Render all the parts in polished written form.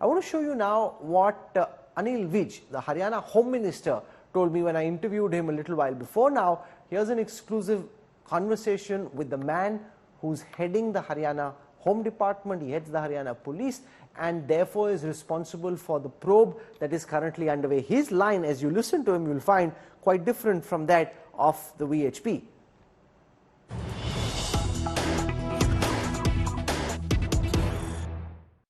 I want to show you now what Anil Vij, the Haryana Home Minister, told me when I interviewed him a little while before. Now, here's an exclusive conversation with the man who's heading the Haryana Home Department. He heads the Haryana Police and therefore is responsible for the probe that is currently underway. His line, as you listen to him, you'll find quite different from that of the VHP.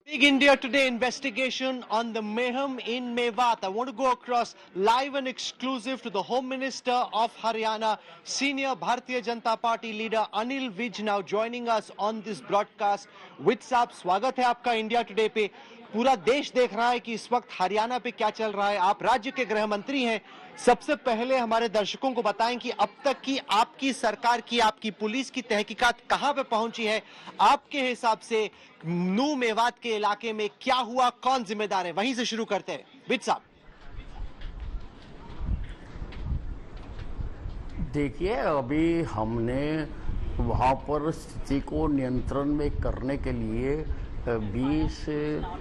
Big India Today investigation on the mayhem in Mewat. I want to go across live and exclusive to the Home Minister of Haryana, senior Bharatiya Janata Party leader Anil Vij, now joining us on this broadcast. Vij साहब, स्वागत है आपका India today पे। पूरा देश देख रहा है कि इस वक्त हरियाणा पे क्या चल रहा है। आप राज्य के गृह मंत्री हैं। सबसे पहले हमारे दर्शकों को बताएं कि अब तक की आपकी सरकार की, आपकी पुलिस की तहकीकात कहां पे पहुंची है। आपके हिसाब से नू मेवात के इलाके में क्या हुआ, कौन जिम्मेदार है, वहीं से शुरू करते हैं। विज साहब, देखिए, अभी हमने वहां पर स्थिति को नियंत्रण में करने के लिए 20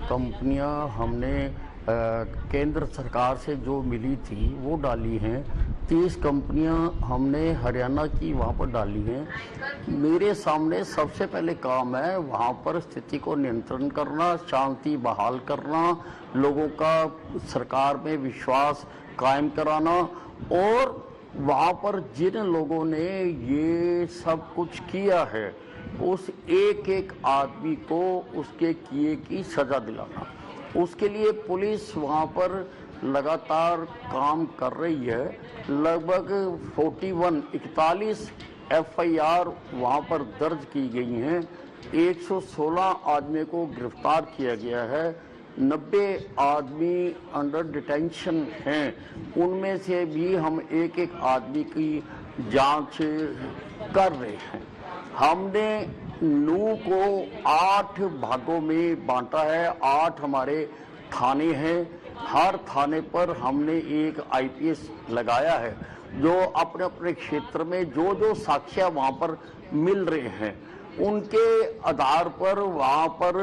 कंपनियां हमने केंद्र सरकार से जो मिली थी वो डाली हैं। 30 कंपनियां हमने हरियाणा की वहाँ पर डाली हैं। मेरे सामने सबसे पहले काम है वहाँ पर स्थिति को नियंत्रण करना, शांति बहाल करना, लोगों का सरकार में विश्वास कायम कराना, और वहाँ पर जिन लोगों ने ये सब कुछ किया है उस एक एक आदमी को उसके किए की सजा दिलाना। उसके लिए पुलिस वहाँ पर लगातार काम कर रही है। लगभग 41 FIR वहाँ पर दर्ज की गई हैं। 116 आदमी को गिरफ्तार किया गया है। 90 आदमी अंडर डिटेंशन हैं। उनमें से भी हम एक एक आदमी की जांच कर रहे हैं। हमने नू को 8 भागों में बांटा है। 8 हमारे थाने हैं। हर थाने पर हमने एक IPS लगाया है जो अपने अपने क्षेत्र में जो जो साक्ष्य वहाँ पर मिल रहे हैं उनके आधार पर वहाँ पर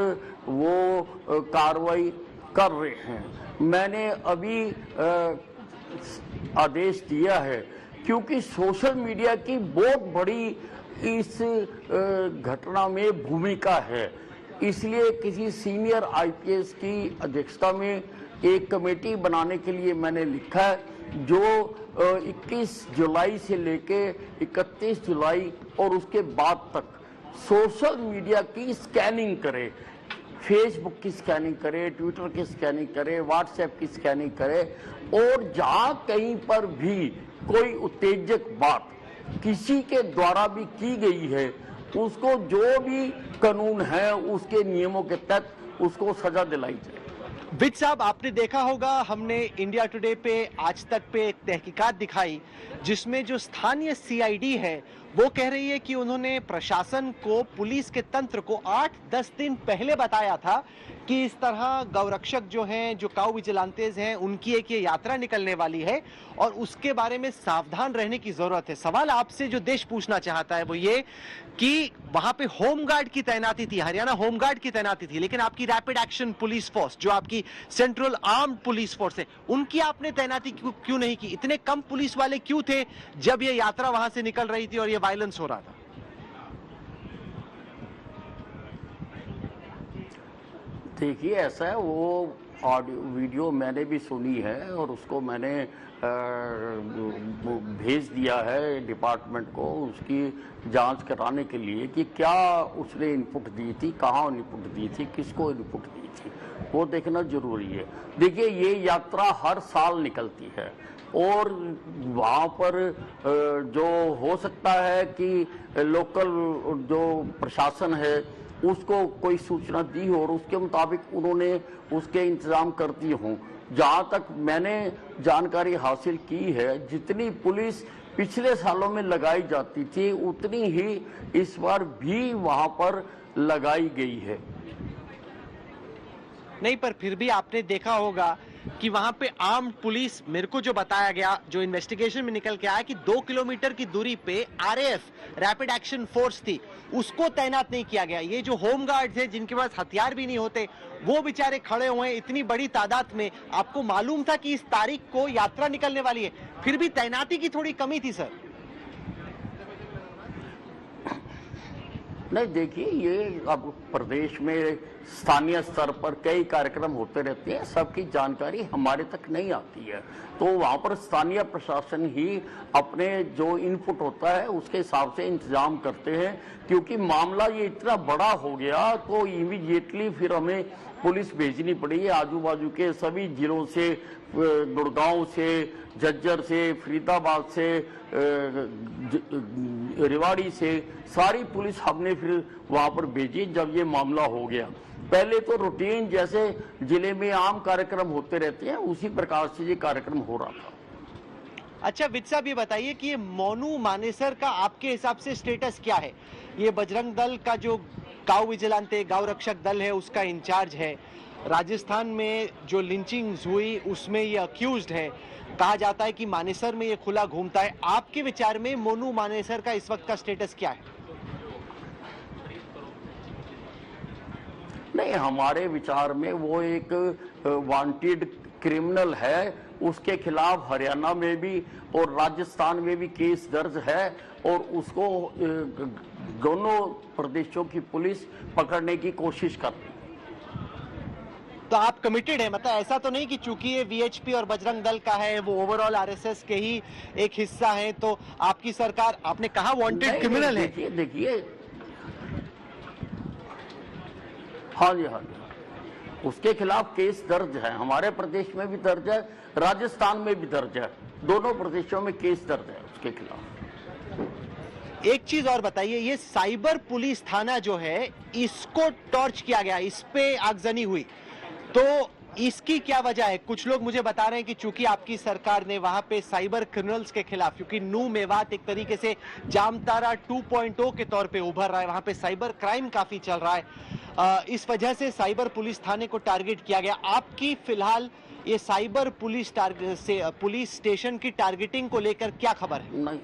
वो कार्रवाई कर रहे हैं। मैंने अभी आदेश दिया है क्योंकि सोशल मीडिया की बहुत बड़ी इस घटना में भूमिका है, इसलिए किसी सीनियर IPS की अध्यक्षता में एक कमेटी बनाने के लिए मैंने लिखा है जो 21 जुलाई से लेके 31 जुलाई और उसके बाद तक सोशल मीडिया की स्कैनिंग करे, फेसबुक की स्कैनिंग करे, ट्विटर की स्कैनिंग करे, व्हाट्सएप की स्कैनिंग करे, और जहां कहीं पर भी कोई उत्तेजक बात किसी के द्वारा भी की गई है उसको जो भी कानून है उसके नियमों के तहत उसको सजा दिलाई जाए। विज साहब, आपने देखा होगा हमने इंडिया टुडे पे आज तक पे एक तहकीकात दिखाई जिसमें जो स्थानीय CID है वो कह रही है कि उन्होंने प्रशासन को, पुलिस के तंत्र को 8-10 दिन पहले बताया था कि इस तरह गौरक्षक जो हैं, जो काऊ विजिलेंटेज हैं, उनकी एक ये यात्रा निकलने वाली है और उसके बारे में सावधान रहने की जरूरत है। सवाल आपसे जो देश पूछना चाहता है वो ये कि वहां पे होमगार्ड की तैनाती थी, हरियाणा होमगार्ड की तैनाती थी, लेकिन आपकी रैपिड एक्शन पुलिस फोर्स जो आपकी सेंट्रल आर्म्ड पुलिस फोर्स है उनकी आपने तैनाती क्यों नहीं की? इतने कम पुलिस वाले क्यों थे जब ये यात्रा वहां से निकल रही थी और ये वायलेंस हो रहा था? देखिए, ऐसा है, वो ऑडियो वीडियो मैंने भी सुनी है और उसको मैंने भेज दिया है डिपार्टमेंट को उसकी जांच कराने के लिए कि क्या उसने इनपुट दी थी, कहाँ इनपुट दी थी, किसको इनपुट दी थी, वो देखना जरूरी है। देखिए, ये यात्रा हर साल निकलती है और वहाँ पर जो हो सकता है कि लोकल जो प्रशासन है उसको कोई सूचना दी हो और उसके मुताबिक उन्होंने उसके इंतजाम कर दिए हों। जहाँ तक मैंने जानकारी हासिल की है, जितनी पुलिस पिछले सालों में लगाई जाती थी उतनी ही इस बार भी वहाँ पर लगाई गई है। नहीं, पर फिर भी आपने देखा होगा कि वहां पे आर्म्ड पुलिस, मेरे को जो बताया गया, जो इन्वेस्टिगेशन में निकल के आया कि 2 किलोमीटर की दूरी पे आरएएफ, रैपिड एक्शन फोर्स थी, उसको तैनात नहीं किया गया। ये जो होम गार्ड थे जिनके पास हथियार भी नहीं होते, वो बेचारे खड़े हुए हैं इतनी बड़ी तादाद में। आपको मालूम था कि इस तारीख को यात्रा निकलने वाली है, फिर भी तैनाती की थोड़ी कमी थी सर। नहीं, देखिए, ये अब प्रदेश में स्थानीय स्तर पर कई कार्यक्रम होते रहते हैं, सबकी जानकारी हमारे तक नहीं आती है, तो वहाँ पर स्थानीय प्रशासन ही अपने जो इनपुट होता है उसके हिसाब से इंतजाम करते हैं। क्योंकि मामला ये इतना बड़ा हो गया तो इमीडिएटली फिर हमें पुलिस भेजनी पड़ी है आजू बाजू के सभी जिलों से, गुड़गांव से, झज्जर से, फरीदाबाद से, रेवाड़ी से, सारी पुलिस हमने फिर वहां पर भेजी जब ये मामला हो गया। पहले तो रूटीन जैसे जिले में आम कार्यक्रम होते रहते हैं उसी प्रकार से ये कार्यक्रम हो रहा था। अच्छा विद साहब, ये बताइए कि ये मोनू मानेसर का आपके हिसाब से स्टेटस क्या है? ये बजरंग दल का जो गांव विजिलेंटे, गांव रक्षक दल है, उसका इंचार्ज है। राजस्थान में जो लिंचिंग्स हुई उसमें ये अक्यूज्ड है। कहा जाता है कि मानेसर में ये खुला घूमता है। आपके विचार में मोनू मानेसर का इस वक्त का स्टेटस क्या है? नहीं, हमारे विचार में वो एक वांटेड क्रिमिनल है। उसके खिलाफ हरियाणा में भी और राजस्थान में भी केस दर्ज है और उसको दोनों प्रदेशों की पुलिस पकड़ने की कोशिश कर रही है। तो आप कमिटेड है, मतलब ऐसा तो नहीं कि चूंकि ये वीएचपी और बजरंग दल का है, वो ओवरऑल आरएसएस के ही एक हिस्सा है, तो आपकी सरकार, आपने कहा वांटेड क्रिमिनल है। देखिए, हाँ जी, उसके खिलाफ केस दर्ज है, हमारे प्रदेश में भी दर्ज है, राजस्थान में भी दर्ज है, दोनों प्रदेशों में केस दर्ज है उसके खिलाफ। एक चीज और बताइए, ये साइबर पुलिस थाना जो है, इसको टॉर्च किया गया, इस पे आगजनी हुई, तो इसकी क्या वजह है? कुछ लोग मुझे बता रहे हैं कि चूंकि आपकी सरकार ने वहां पे साइबर क्रिमिनल्स के खिलाफ, क्योंकि नू मेवात एक तरीके से जामतारा 2.0 के तौर पे उभर रहा है, वहां पे साइबर क्राइम काफी चल रहा है, इस वजह से साइबर पुलिस थाने को टारगेट किया गया। आपकी फिलहाल ये साइबर पुलिस पुलिस स्टेशन की टारगेटिंग को लेकर क्या खबर है?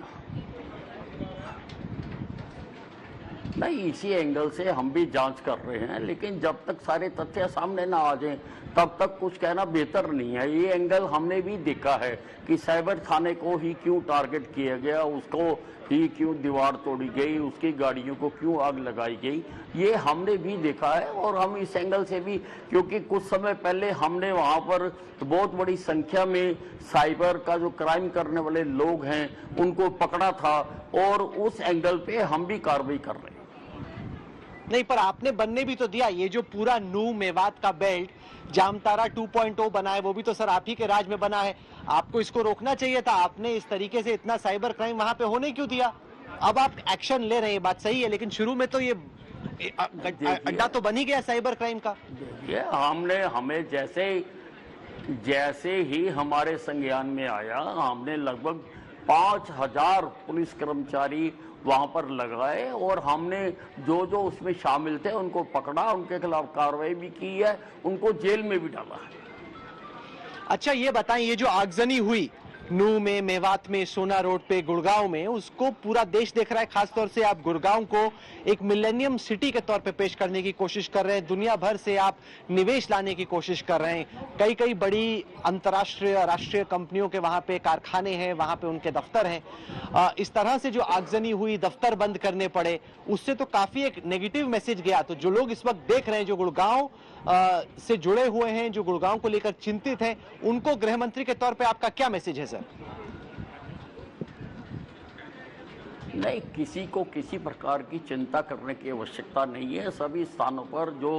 नहीं, इसी एंगल से हम भी जांच कर रहे हैं, लेकिन जब तक सारे तथ्य सामने ना आ जाएं तब तक कुछ कहना बेहतर नहीं है। ये एंगल हमने भी देखा है कि साइबर थाने को ही क्यों टारगेट किया गया, उसको ही क्यों दीवार तोड़ी गई, उसकी गाड़ियों को क्यों आग लगाई गई, ये हमने भी देखा है। और हम इस एंगल से भी, क्योंकि कुछ समय पहले हमने वहां पर बहुत बड़ी संख्या में साइबर का जो क्राइम करने वाले लोग हैं उनको पकड़ा था, और उस एंगल पे हम भी कार्रवाई कर रहे हैं। नहीं, पर आपने बनने भी तो दिया। ये जो पूरा नू मेवात का बेल्ट जामतारा 2.0 बना है, वो भी तो सर आप ही के राज में बना है। आपको इसको रोकना चाहिए था। आपने इस तरीके से इतना साइबर क्राइम वहां पे होने क्यों दिया? अब आप एक्शन ले रहे हैं, बात सही है, लेकिन शुरू में तो ये अड्डा तो बन ही गया साइबर क्राइम का। देखिए, हमें जैसे ही हमारे संज्ञान में आया, हमने लगभग 5000 पुलिस कर्मचारी वहां पर लगाए और हमने जो जो उसमें शामिल थे उनको पकड़ा, उनके खिलाफ कार्रवाई भी की है, उनको जेल में भी डाला है। अच्छा ये बताएं, ये जो आगजनी हुई नू में, मेवात में, सोना रोड पे, गुड़गांव में, उसको पूरा देश देख रहा है। खासतौर से आप गुड़गांव को एक मिलेनियम सिटी के तौर पे पेश करने की कोशिश कर रहे हैं। दुनिया भर से आप निवेश लाने की कोशिश कर रहे हैं। कई बड़ी अंतर्राष्ट्रीय, राष्ट्रीय कंपनियों के वहां पे कारखाने हैं, वहां पे उनके दफ्तर हैं। इस तरह से जो आगजनी हुई, दफ्तर बंद करने पड़े, उससे तो काफी एक नेगेटिव मैसेज गया। तो जो लोग इस वक्त देख रहे हैं, जो गुड़गांव से जुड़े हुए हैं, जो गुड़गांव को लेकर चिंतित हैं, उनको गृह मंत्री के तौर पे आपका क्या मैसेज है सर? नहीं, किसी को किसी प्रकार की चिंता करने की आवश्यकता नहीं है। सभी स्थानों पर जो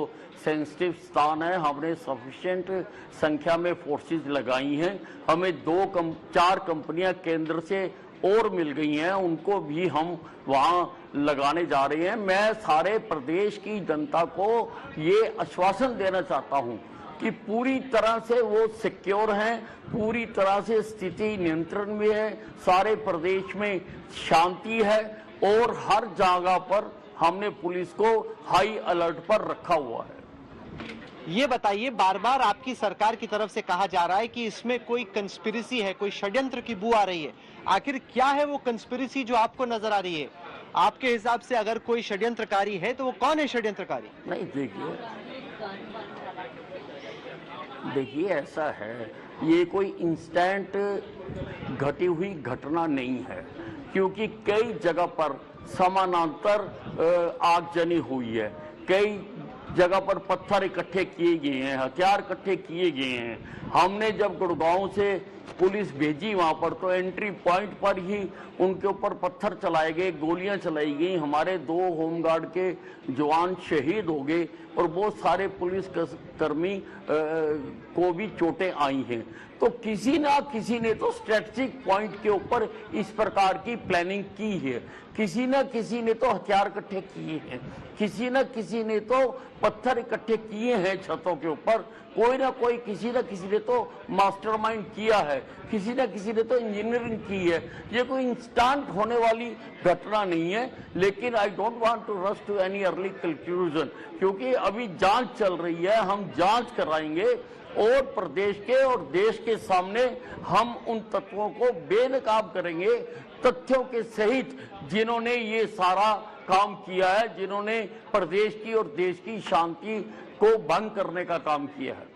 सेंसिटिव स्थान है, हमने सफिशिएंट संख्या में फोर्सेस लगाई हैं। हमें 4 कंपनियां केंद्र से और मिल गई हैं, उनको भी हम वहां लगाने जा रहे हैं। मैं सारे प्रदेश की जनता को ये आश्वासन देना चाहता हूं कि पूरी तरह से वो सिक्योर हैं, पूरी तरह से स्थिति नियंत्रण में है, सारे प्रदेश में शांति है और हर जगह पर हमने पुलिस को हाई अलर्ट पर रखा हुआ है। ये बताइए, बार बार आपकी सरकार की तरफ से कहा जा रहा है कि इसमें कोई कंस्पिरेसी है, कोई षड्यंत्र की बू आ रही है। आखिर क्या है वो कंस्पिरेसी जो आपको नजर आ रही है? आपके हिसाब से अगर कोई षड्यंत्रकारी है तो वो कौन है षड्यंत्रकारी? नहीं, देखिए ऐसा है, ये कोई इंस्टेंट घटी हुई घटना नहीं है, क्योंकि कई जगह पर समानांतर आगजनी हुई है, कई जगह पर पत्थर इकट्ठे किए गए हैं, हथियार इकट्ठे किए गए हैं। हमने जब गुड़गांव से पुलिस भेजी वहां पर, तो एंट्री पॉइंट पर ही उनके ऊपर पत्थर चलाए गए, गोलियां चलाई गई, हमारे 2 होमगार्ड के जवान शहीद हो गए और बहुत सारे पुलिस कर्मी को भी चोटें आई हैं। तो किसी ना किसी ने तो स्ट्रेटेजिक पॉइंट के ऊपर इस प्रकार की प्लानिंग की है, किसी ना किसी ने तो हथियार इकट्ठे किए हैं, किसी ना किसी ने तो पत्थर इकट्ठे किए हैं छतों के ऊपर, कोई ना कोई किसी ना किसी ने तो मास्टरमाइंड किया है, किसी ना किसी ने तो इंजीनियरिंग की है। ये कोई इंस्टेंट होने वाली घटना नहीं है, लेकिन I don't want to rush to any early conclusion, क्योंकि अभी जांच चल रही है, हम जांच कराएंगे और प्रदेश के और देश के सामने हम उन तत्वों को बेनकाब करेंगे, तथ्यों के सहित, जिन्होंने ये सारा काम किया है, जिन्होंने प्रदेश की और देश की शांति को भंग करने का काम किया है।